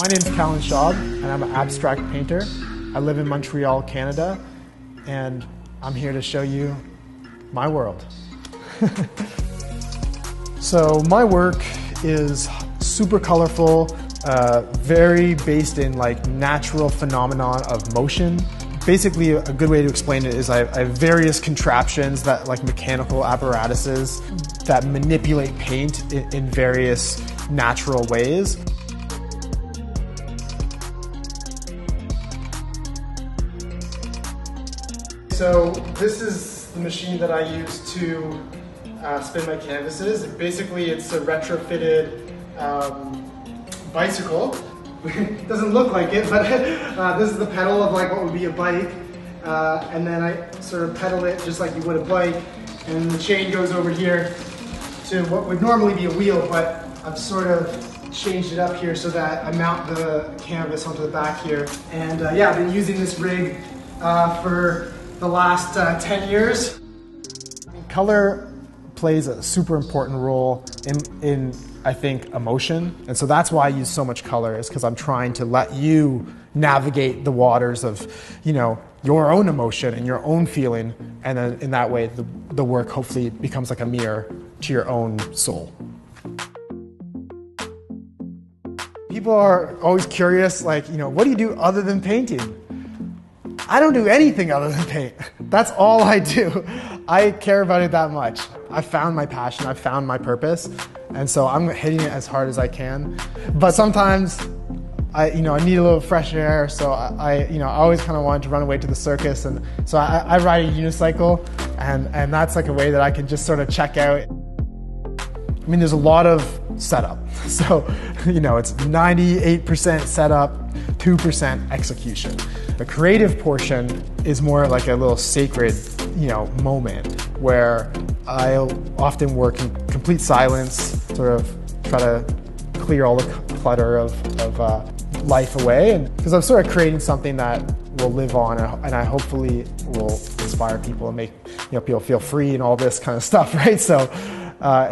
name's Callan Schaub, and I'm an abstract painter. I live in Montreal, Canada, and I'm here to show you my world. So my work is super colorful, very based in like natural phenomenon of motion. Basically, a good way to explain it is I have various contraptions, that like mechanical apparatuses that manipulate paint in various natural ways. So this is the machine that I use to spin my canvases. Basically, it's a retrofitted bicycle. It doesn't look like it, but this is the pedal of like what would be a bike. And then I sort of pedal it just like you would a bike. And the chain goes over here to what would normally be a wheel, but I've sort of changed it up here so that I mount the canvas onto the back here. And yeah, I've been using this rig for the last 10 years. Color plays a super important role in I think, emotion. And so that's why I use so much color, is because I'm trying to let you navigate the waters of, you know, your own emotion and your own feeling. And then in that way, the work hopefully becomes like a mirror to your own soul. People are always curious, like, you know, what do you do other than painting? I don't do anything other than paint. That's all I do. I care about it that much. I found my passion, I found my purpose, and so I'm hitting it as hard as I can. But sometimes I need a little fresh air, so I always kind of wanted to run away to the circus, and so I ride a unicycle, and that's like a way that I can just sort of check out. I mean, there's a lot of setup. So, it's 98% setup, 2% execution. The creative portion is more like a little sacred, moment where I'll often work in complete silence, sort of try to clear all the clutter of life away, and because I'm sort of creating something that will live on, and I hopefully will inspire people and make people feel free and all this kind of stuff, right? So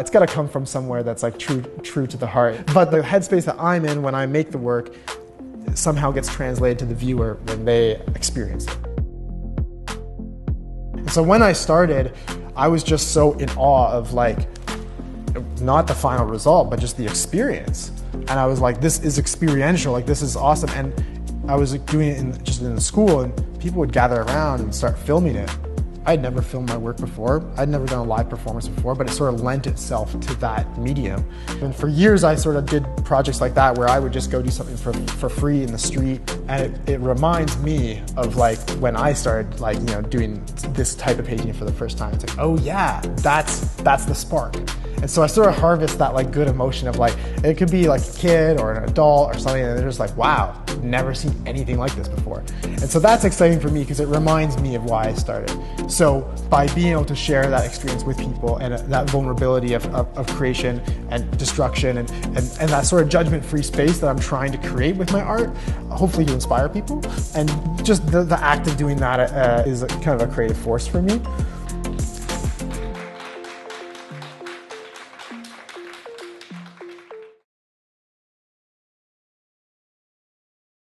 it's got to come from somewhere that's like true to the heart. But the headspace that I'm in when I make the work somehow gets translated to the viewer when they experience it. And so when I started, I was just so in awe of like, not the final result, but just the experience. And I was like, this is experiential, like this is awesome. And I was doing it just in the school, and people would gather around and start filming it. I'd never filmed my work before. I'd never done a live performance before, but it sort of lent itself to that medium. And for years, I sort of did projects like that where I would just go do something for free in the street. And it reminds me of like when I started doing this type of painting for the first time. It's like, oh yeah, that's the spark. And so I sort of harvest that like good emotion of like, it could be like a kid or an adult or something, and they're just like, wow, never seen anything like this before. And so that's exciting for me because it reminds me of why I started. So by being able to share that experience with people and that vulnerability of creation and destruction and that sort of judgment-free space that I'm trying to create with my art, hopefully to inspire people. And just the act of doing that is kind of a creative force for me.